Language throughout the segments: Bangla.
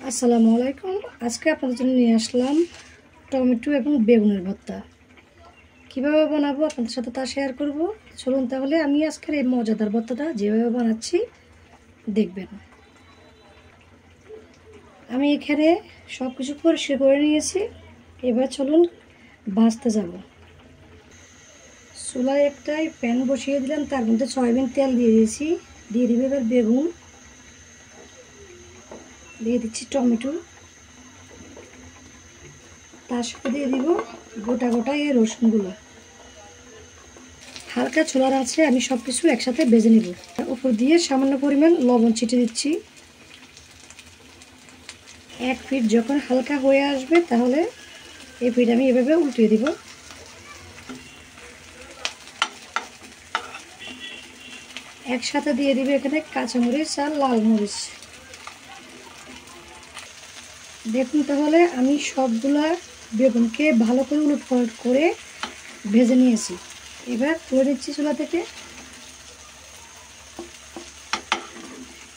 আসসালামু আলাইকুম। আজকে আপনাদের জন্য নিয়ে আসলাম টমেটো এবং বেগুনের ভর্তা। কীভাবে বানাবো আপনাদের সাথে তা শেয়ার করব। চলুন তাহলে আমি আজকের এই মজাদার ভর্তাটা যেভাবে বানাচ্ছি দেখবেন। আমি এখানে সব কিছু পরিষ্কার করে নিয়েছি। এবার চলুন ভাজতে যাব। চুলায় একটা প্যান বসিয়ে দিলাম, তার মধ্যে সয়াবিন তেল দিয়ে দিয়েছি। দিয়ে দিবে এবার বেগুন, দিয়ে দিচ্ছি টমেটো, তার সাথে দিয়ে দিব গোটা গোটা এই রসুনগুলো। হালকা ছোলার আছে আমি সব কিছু একসাথে ভেজে নিব। উপর দিয়ে সামান্য পরিমাণ লবণ ছিটিয়ে দিচ্ছি। এক পিঠ যখন হালকা হয়ে আসবে তাহলে এই পিঠ আমি এভাবে উল্টিয়ে দিব। একসাথে দিয়ে দিব এখানে কাঁচামরিচ আর লাল মরিচ। দেখুন তাহলে আমি সবগুলা বেগুনকে ভালো করে উলটপালট করে ভেজে নিয়েছি। এবার তুলে দিচ্ছি চুলা থেকে।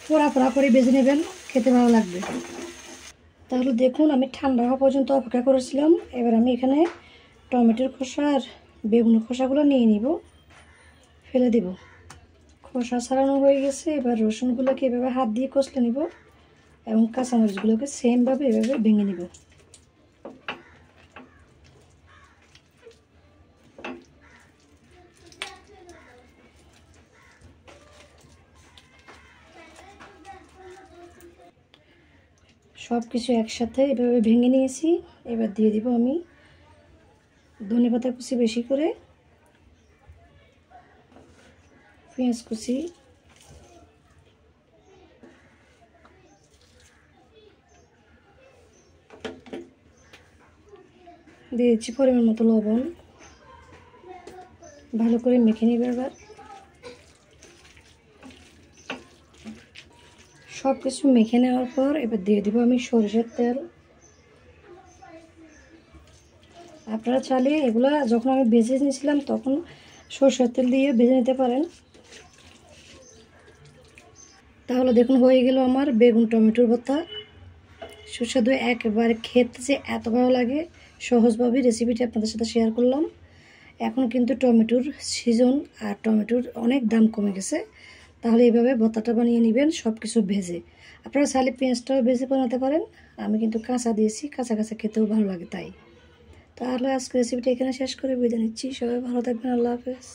পোড়া পোড়া করে ভেজে নেবেন, খেতে ভালো লাগবে। তাহলে দেখুন আমি ঠান্ডা হওয়া পর্যন্ত অপেক্ষা করেছিলাম। এবার আমি এখানে টমেটোর খোসা আর বেগুনের খোসাগুলো নিয়ে নিব, ফেলে দেব। খোসা ছাড়ানো হয়ে গেছে। এবার রসুনগুলোকে এভাবে হাত দিয়ে কষলে নিব এবং কাঁচামরিচগুলোকে সেমভাবে এভাবে ভেঙে নিব। সব কিছু একসাথে এভাবে ভেঙে নিয়েছি। এবার দিয়ে দিব আমি ধনেপাতা কুচি বেশি করে, পেঁয়াজ কুচি, দিয়ে দিচ্ছি পরিমাণ মতো লবণ। ভালো করে মেখে নিবে। এবার সব কিছু মেখে নেওয়ার পর এবার দিয়ে দিব আমি সরষের তেল। আপনারা চাইলে এগুলা যখন আমি ভেজে নিয়েছিলাম তখন সরষের তেল দিয়ে ভেজে নিতে পারেন। তাহলে দেখুন হয়ে গেল আমার বেগুন টমেটোর ভর্তা। সুস্বাদু, একেবারে খেতে যে এত ভালো লাগে। সহজভাবে রেসিপিটি আপনাদের সাথে শেয়ার করলাম। এখন কিন্তু টমেটোর সিজন আর টমেটোর অনেক দাম কমে গেছে। তাহলে এইভাবে ভর্তাটা বানিয়ে নেবেন সব কিছু ভেজে। আপনারা চাইলে পেঁয়াজটাও ভেজে বানাতে পারেন। আমি কিন্তু কাঁচা দিয়েছি, কাঁচা কাঁচা খেতেও ভালো লাগে তাই। তাহলে আজকে রেসিপিটা এখানে শেষ করে বিদায় নিচ্ছি। সবাই ভালো থাকবেন। আল্লাহ হাফেজ।